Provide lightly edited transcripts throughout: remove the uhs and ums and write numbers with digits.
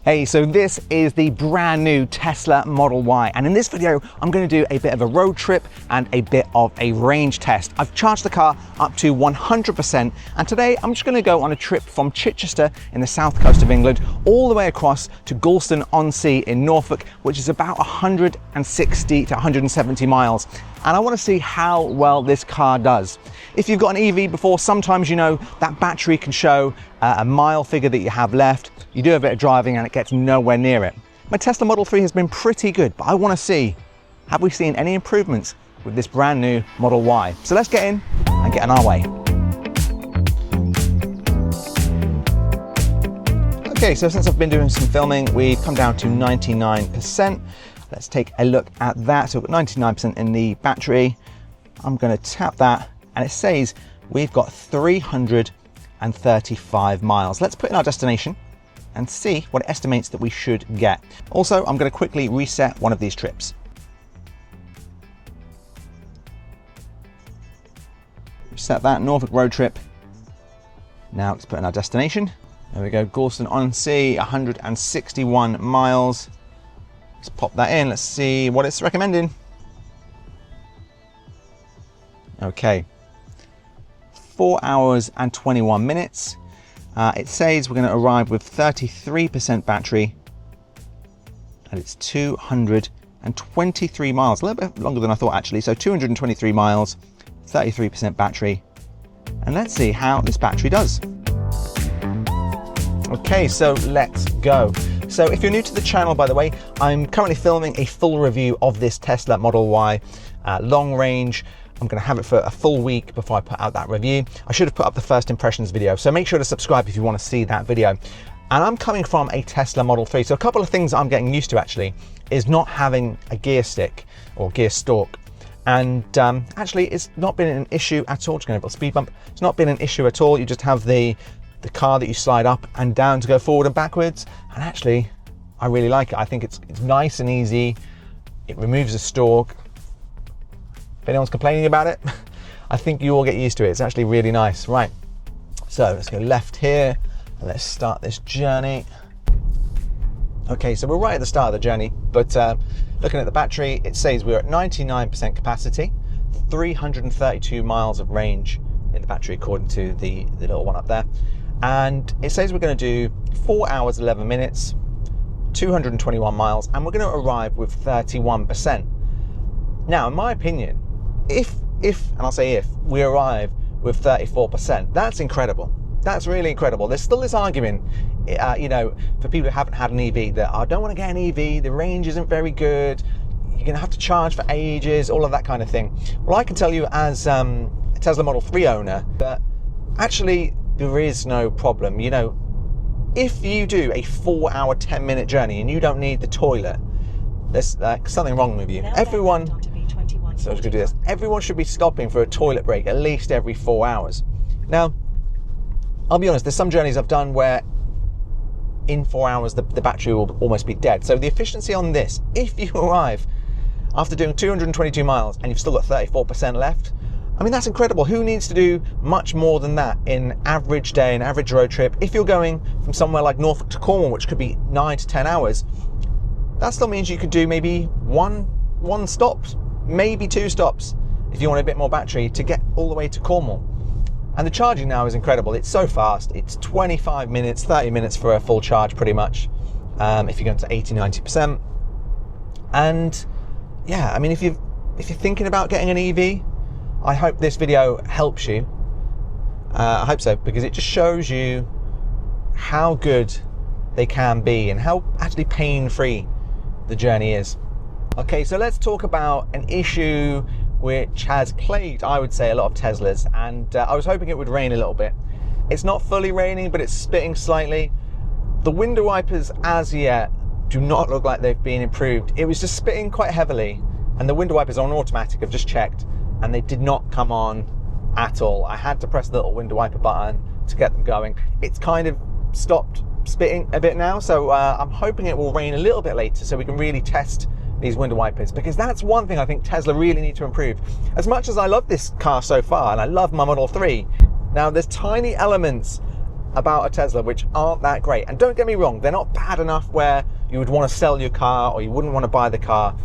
Hey, so this is the brand new Tesla Model Y, and in this video I'm going to do a bit of a road trip and a bit of a range test. I've charged the car up to 100%, and today I'm just going to go on a trip from Chichester in the south coast of England all the way across to Gorleston-on-Sea in Norfolk, which is about 160 to 170 miles. And I want to see how well this car does. If you've got an EV before, sometimes you know that battery can show a mile figure that you have left. You do a bit of driving and it gets nowhere near it. My Tesla Model 3 has been pretty good, but I want to see, have we seen any improvements with this brand new Model Y? So let's get in and get on our way. Okay, so since I've been doing some filming, we've come down to 99%. Let's take a look at that. So we've got 99% in the battery. I'm going to tap that and it says we've got 335 miles. Let's put in our destination and see what it estimates that we should get. Also, I'm going to quickly reset one of these trips. Reset that Norfolk road trip. Now let's put in our destination. There we go, Gorleston-on-Sea, 161 miles. Let's pop that in. Let's see what it's recommending. Okay, 4 hours and 21 minutes. It says we're going to arrive with 33% battery and it's 223 miles, a little bit longer than I thought actually. So 223 miles, 33% battery. And let's see how this battery does. Okay, so let's go. So if you're new to the channel, by the way, I'm currently filming a full review of this Tesla Model Y long range. I'm going to have it for a full week before I put out that review. I should have put up the first impressions video, so make sure to subscribe if you want to see that video. And I'm coming from a Tesla Model 3, so a couple of things I'm getting used to actually is not having a gear stick or gear stalk. And actually it's not been an issue at all. Just going to put a speed bump. It's not been an issue at all. You just have the car that you slide up and down to go forward and backwards, and actually I really like it. I think it's nice and easy. It removes the stalk. If anyone's complaining about it, I think you all get used to it. It's actually really nice. Right, so let's go left here and let's start this journey. Okay, so we're right at the start of the journey, but looking at the battery, it says we're at 99% capacity, 332 miles of range in the battery according to the little one up there. And it says we're going to do 4 hours 11 minutes, 221 miles, and we're going to arrive with 31%. Now, in my opinion, if and I'll say if we arrive with 34%, that's incredible. That's really incredible. There's still this argument, you know, for people who haven't had an EV that I don't want to get an EV, the range isn't very good, you're going to have to charge for ages, all of that kind of thing. Well, I can tell you as a Tesla Model 3 owner that actually there is no problem. You know, if you do a 4 hour 10-minute journey and you don't need the toilet, there's something wrong with you. Everyone, so I was going to do this. Everyone should be stopping for a toilet break at least every 4 hours. Now, I'll be honest, there's some journeys I've done where in 4 hours the battery will almost be dead. So the efficiency on this, if you arrive after doing 222 miles and you've still got 34% left, I mean, that's incredible. Who needs to do much more than that in average day, an average road trip? If you're going from somewhere like Norfolk to Cornwall, which could be 9 to 10 hours, that still means you could do maybe one stop, maybe 2 stops if you want a bit more battery to get all the way to Cornwall. And the charging now is incredible. It's so fast. It's 25 minutes, 30 minutes for a full charge pretty much, if you're going to 80, 90%. And yeah, I mean, if you're thinking about getting an EV, I hope this video helps you. I hope so, because it just shows you how good they can be and how actually pain-free the journey is. Okay, so let's talk about an issue which has plagued, I would say, a lot of Teslas, and I was hoping it would rain a little bit. It's not fully raining, but it's spitting slightly. The window wipers as yet do not look like they've been improved. It was just spitting quite heavily, and the window wipers are on automatic. I've just checked, and they did not come on at all. I had to press the little window wiper button to get them going. It's kind of stopped spitting a bit now, so I'm hoping it will rain a little bit later so we can really test these window wipers, because that's one thing I think Tesla really need to improve. As much as I love this car so far, and I love my Model 3, now there's tiny elements about a Tesla which aren't that great. And don't get me wrong, they're not bad enough where you would want to sell your car or you wouldn't want to buy the car.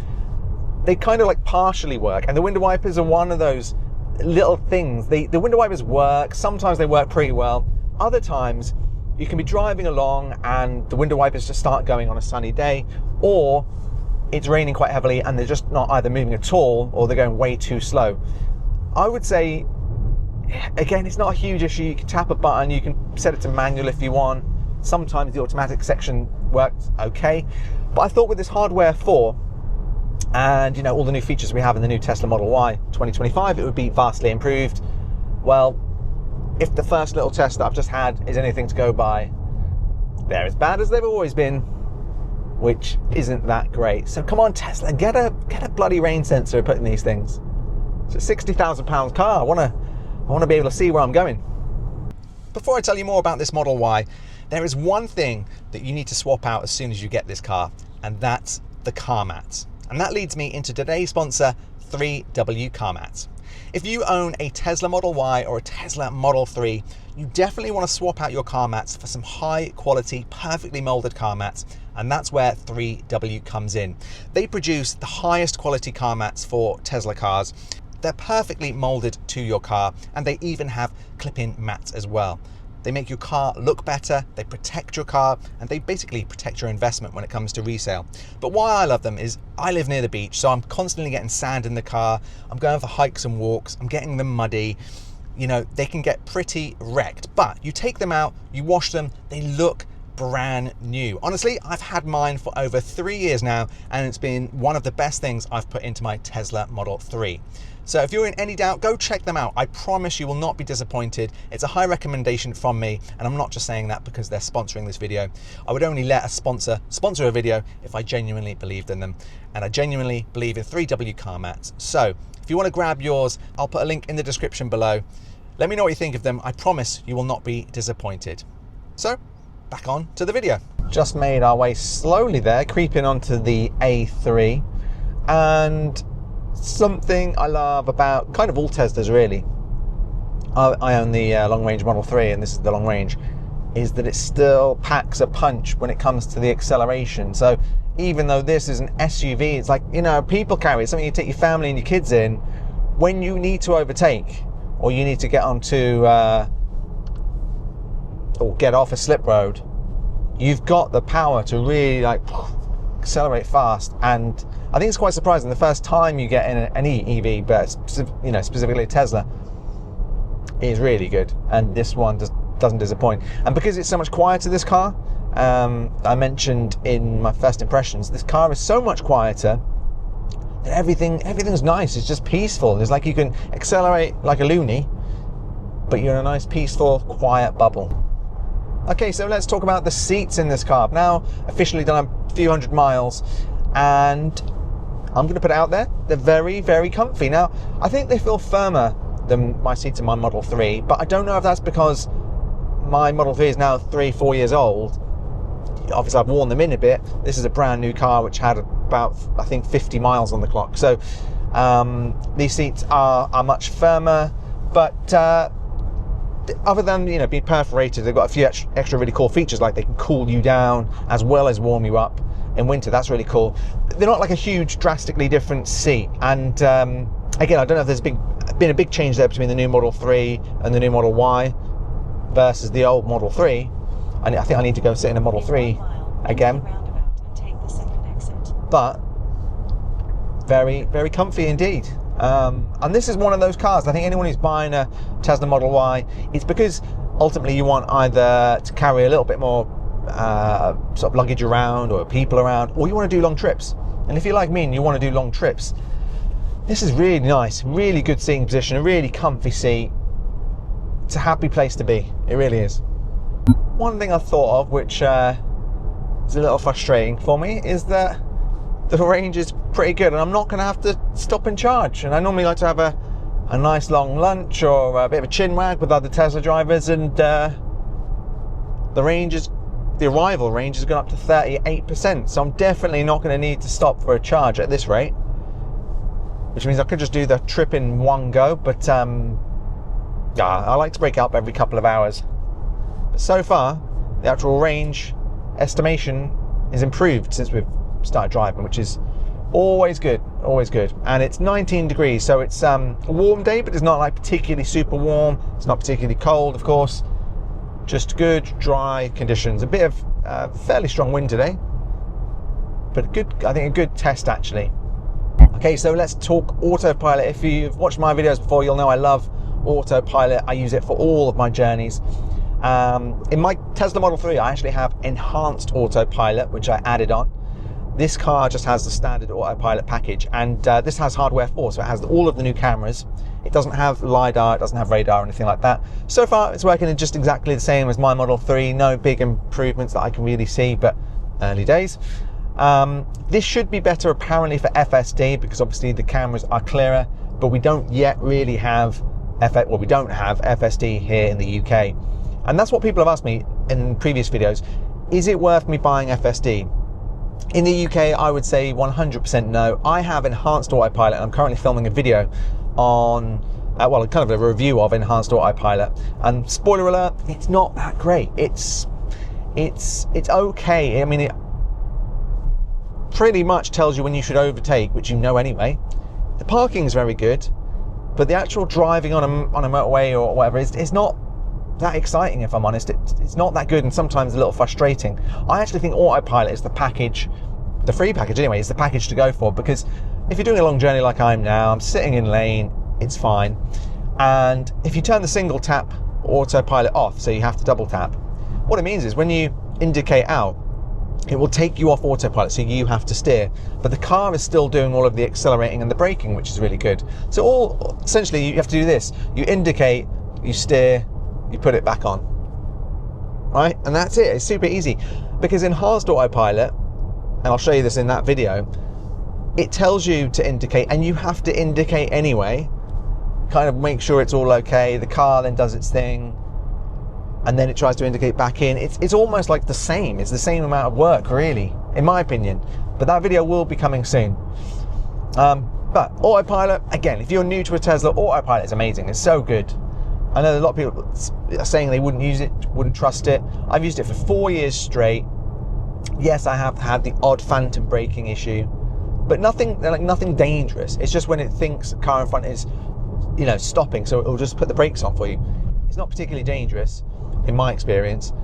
They kind of like partially work, and the window wipers are one of those little things. The window wipers work, sometimes they work pretty well. Other times you can be driving along and the window wipers just start going on a sunny day, or it's raining quite heavily and they're just not either moving at all or they're going way too slow. I would say, again, it's not a huge issue. You can tap a button, you can set it to manual if you want. Sometimes the automatic section works okay. But I thought with this hardware 4 and, you know, all the new features we have in the new Tesla Model Y 2025, it would be vastly improved. Well, if the first little test that I've just had is anything to go by, they're as bad as they've always been, which isn't that great. So come on, Tesla, get a bloody rain sensor put in these things. It's a £60,000 car. I want to be able to see where I'm going. Before I tell you more about this Model Y, there is one thing that you need to swap out as soon as you get this car, and that's the car mats. And that leads me into today's sponsor, 3W Car Mats. If you own a Tesla Model Y or a Tesla Model 3, you definitely want to swap out your car mats for some high quality, perfectly molded car mats, and that's where 3W comes in. They produce the highest quality car mats for Tesla cars. They're perfectly molded to your car, and they even have clip-in mats as well. They make your car look better, they protect your car, and they basically protect your investment when it comes to resale. But why I love them is I live near the beach, so I'm constantly getting sand in the car, I'm going for hikes and walks, I'm getting them muddy. You know, they can get pretty wrecked, but you take them out, you wash them, they look brand new. Honestly, I've had mine for over 3 years now, and it's been one of the best things I've put into my Tesla Model 3. So if you're in any doubt, go check them out. I promise you will not be disappointed. It's a high recommendation from me, and I'm not just saying that because they're sponsoring this video. I would only let a sponsor a video if I genuinely believed in them, and I genuinely believe in 3W car mats. So if you want to grab yours, I'll put a link in the description below. Let me know what you think of them. I promise you will not be disappointed. So back on to the video. Just made our way slowly there, creeping onto the A3, and something I love about kind of all Teslas really, I own the long range Model 3 and this is the long range, is that it still packs a punch when it comes to the acceleration. So even though this is an SUV, it's like, you know, people carry, it's something you take your family and your kids in. When you need to overtake or you need to get onto or get off a slip road, you've got the power to really like accelerate fast. And I think it's quite surprising the first time you get in any EV, but you know, specifically Tesla, is really good, and this one just doesn't disappoint. And because it's so much quieter, this car, I mentioned in my first impressions, this car is so much quieter that everything's nice. It's just peaceful. It's like you can accelerate like a loony, but you're in a nice peaceful quiet bubble. Okay, so let's talk about the seats in this car. I've now officially done a few hundred miles, and I'm going to put it out there. They're very, very comfy. Now, I think they feel firmer than my seats in my Model 3, but I don't know if that's because my Model 3 is now 3-4 years old. Obviously, I've worn them in a bit. This is a brand new car which had about, I think, 50 miles on the clock. So these seats are much firmer, but other than, you know, being perforated, they've got a few extra really cool features, like they can cool you down as well as warm you up in winter. That's really cool. They're not like a huge, drastically different seat. And again, I don't know if there's been a big change there between the new Model 3 and the new Model Y versus the old Model 3. I think I need to go sit in a Model 3 again. But very, very comfy indeed. And this is one of those cars, I think anyone who's buying a Tesla Model Y, it's because ultimately you want either to carry a little bit more sort of luggage around or people around, or you want to do long trips. And if you're like me and you want to do long trips, this is really nice, really good seating position, a really comfy seat. It's a happy place to be, it really is. One thing I thought of, which is a little frustrating for me, is that the range is pretty good and I'm not going to have to stop and charge. And I normally like to have a nice long lunch or a bit of a chin wag with other Tesla drivers, and the arrival range has gone up to 38%, so I'm definitely not going to need to stop for a charge at this rate, which means I could just do the trip in one go. But yeah, I like to break up every couple of hours. But so far, the actual range estimation is improved since we've started driving, which is always good, always good. And it's 19 degrees, so it's a warm day, but it's not like particularly super warm. It's not particularly cold, of course. Just good, dry conditions. A bit of fairly strong wind today, but good. I think a good test actually. Okay, so let's talk Autopilot. If you've watched my videos before, you'll know I love Autopilot. I use it for all of my journeys. In my Tesla Model 3, I actually have enhanced Autopilot, which I added on. This car just has the standard Autopilot package, and this has hardware 4, so it has all of the new cameras. It doesn't have LiDAR, it doesn't have radar or anything like that. So far, it's working just exactly the same as my Model 3. No big improvements that I can really see, but early days. This should be better apparently for FSD, because obviously the cameras are clearer, but we don't yet really have we don't have FSD here in the UK. And that's what people have asked me in previous videos. Is it worth me buying FSD? In the UK, I would say 100% no. I have enhanced Autopilot, and I'm currently filming a video on, well, kind of a review of enhanced Autopilot. And spoiler alert, it's not that great. It's okay. I mean, it pretty much tells you when you should overtake, which you know anyway. The parking is very good, but the actual driving on a motorway or whatever is not that exciting, if I'm honest. It's not that good, and sometimes a little frustrating. I actually think Autopilot is the package, the free package anyway, is the package to go for, because if you're doing a long journey like I'm now, I'm sitting in lane, it's fine. And if you turn the single tap Autopilot off, so you have to double tap, what it means is when you indicate out, it will take you off Autopilot, so you have to steer, but the car is still doing all of the accelerating and the braking, which is really good. So essentially you have to do this: you indicate, you steer, you put it back on, right? And that's it. It's super easy, because enhanced Autopilot, and I'll show you this in that video, it tells you to indicate, and you have to indicate anyway, kind of make sure it's all okay. The car then does its thing, and then it tries to indicate back in. It's almost like the same. It's the same amount of work, really, in my opinion. But that video will be coming soon. But Autopilot, again, if you're new to a Tesla, Autopilot is amazing. It's so good. I know a lot of people are saying they wouldn't use it, wouldn't trust it. I've used it for 4 years straight. Yes, I have had the odd phantom braking issue, but nothing dangerous. It's just when it thinks the car in front is, stopping, so it'll just put the brakes on for you. It's not particularly dangerous, in my experience,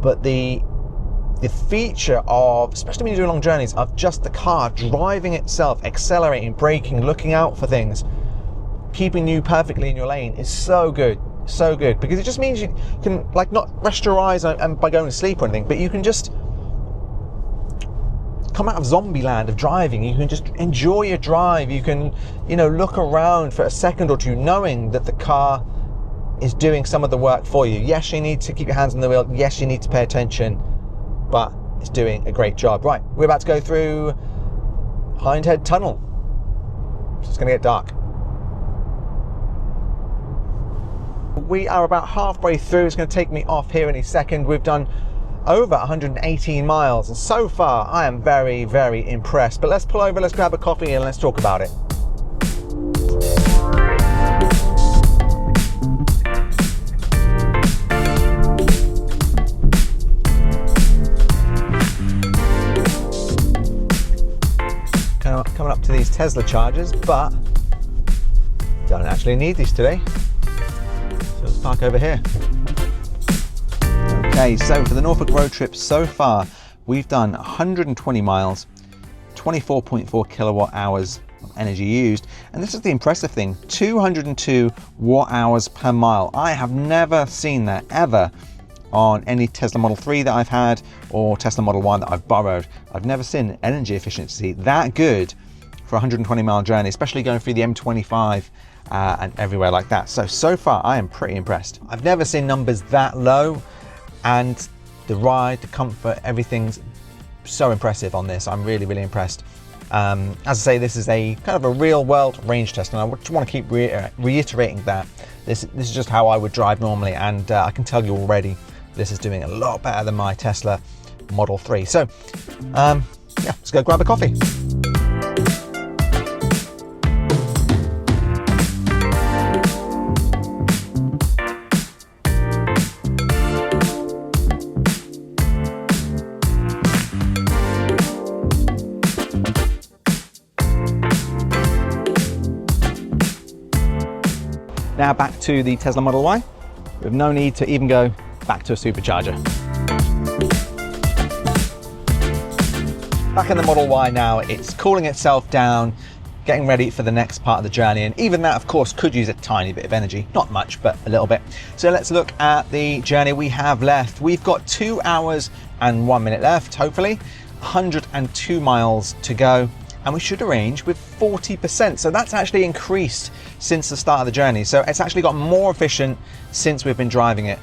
but the feature of, especially when you're doing long journeys, of just the car driving itself, accelerating, braking, looking out for things, keeping you perfectly in your lane is so good, because it just means you can not rest your eyes and by going to sleep or anything, but you can just come out of zombie land of driving. You can just enjoy your drive. You can, look around for a second or two, knowing that the car is doing some of the work for you. Yes, you need to keep your hands on the wheel. Yes, you need to pay attention, but it's doing a great job. Right, we're about to go through Hindhead Tunnel. It's going to get dark. We are about halfway through. It's going to take me off here any second. We've done over 118 miles, and so far I am very, very impressed. But let's pull over, let's grab a coffee, and let's talk about it. Coming up to these Tesla chargers, but don't actually need these today. So let's park over here. Okay, so for the Norfolk road trip so far, we've done 120 miles, 24.4 kilowatt hours of energy used, and this is the impressive thing, 202 watt hours per mile. I have never seen that ever on any Tesla Model 3 that I've had, or Tesla Model 1 that I've borrowed. I've never seen energy efficiency that good for a 120 mile journey, especially going through the M25 and everywhere like that. So far I am pretty impressed. I've never seen numbers that low, and the ride, the comfort, everything's so impressive on this. I'm really, really impressed. As I say, this is a kind of a real world range test, and I just want to keep reiterating that. This is just how I would drive normally, and I can tell you already, this is doing a lot better than my Tesla Model 3. So, yeah, let's go grab a coffee. Now back to the Tesla Model Y, with no need to even go back to a supercharger. Back in the Model Y now, it's cooling itself down, getting ready for the next part of the journey, and even that of course could use a tiny bit of energy, not much but a little bit. So let's look at the journey we have left. We've got 2 hours and 1 minute left, hopefully 102 miles to go, and we should arrange with 40%. So that's actually increased since the start of the journey. So it's actually got more efficient since we've been driving it.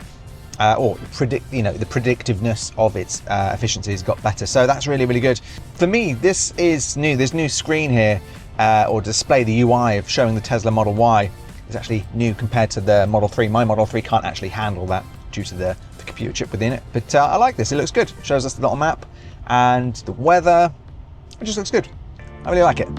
Or the predictiveness of its efficiency has got better. So that's really, really good. For me, this is new. This new screen here, or display, the UI of showing the Tesla Model Y, is actually new compared to the Model 3. My Model 3 can't actually handle that due to the computer chip within it. But I like this. It looks good. It shows us the little map and the weather. It just looks good. I really like it.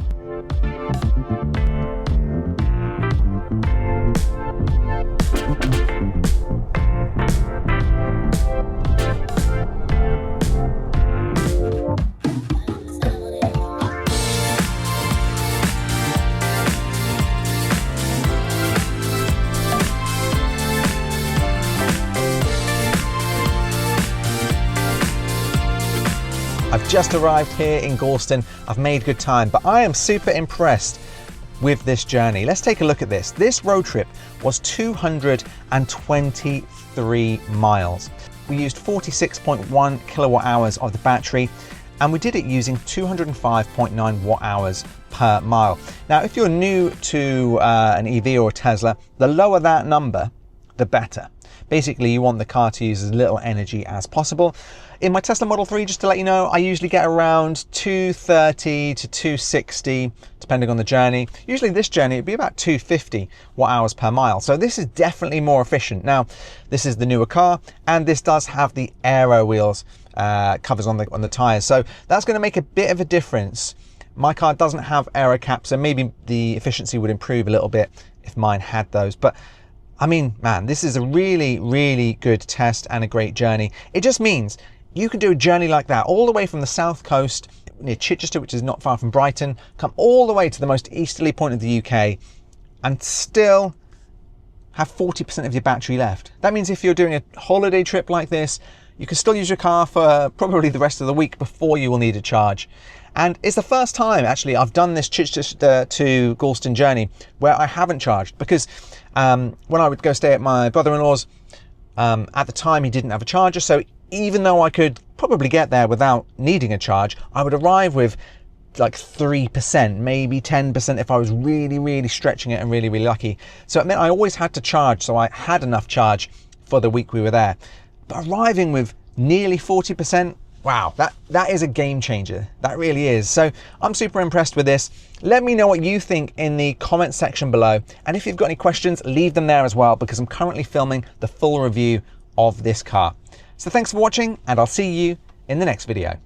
I've just arrived here in Gorleston. I've made good time, but I am super impressed with this journey. Let's take a look at this. This road trip was 223 miles. We used 46.1 kilowatt hours of the battery, and we did it using 205.9 watt hours per mile. Now, if you're new to an EV or a Tesla, the lower that number, the better. Basically, you want the car to use as little energy as possible. In my Tesla Model 3, just to let you know, I usually get around 230 to 260, depending on the journey. Usually this journey, it'd be about 250 watt hours per mile. So this is definitely more efficient. Now, this is the newer car, and this does have the aero wheels covers on the tires. So that's going to make a bit of a difference. My car doesn't have aero caps, so maybe the efficiency would improve a little bit if mine had those. But I mean, man, this is a really, really good test and a great journey. It just means you can do a journey like that all the way from the south coast near Chichester, which is not far from Brighton, come all the way to the most easterly point of the UK and still have 40% of your battery left. That means if you're doing a holiday trip like this, you can still use your car for probably the rest of the week before you will need a charge. And it's the first time actually I've done this Chichester to Gorleston journey where I haven't charged, because when I would go stay at my brother-in-law's, at the time he didn't have a charger, so even though I could probably get there without needing a charge, I would arrive with like 3%, maybe 10% if I was really, really stretching it and really, really lucky. So it meant I always had to charge, so I had enough charge for the week we were there. But arriving with nearly 40%, wow, that is a game changer. That really is. So I'm super impressed with this. Let me know what you think in the comment section below. And if you've got any questions, leave them there as well, because I'm currently filming the full review of this car. So thanks for watching, and I'll see you in the next video.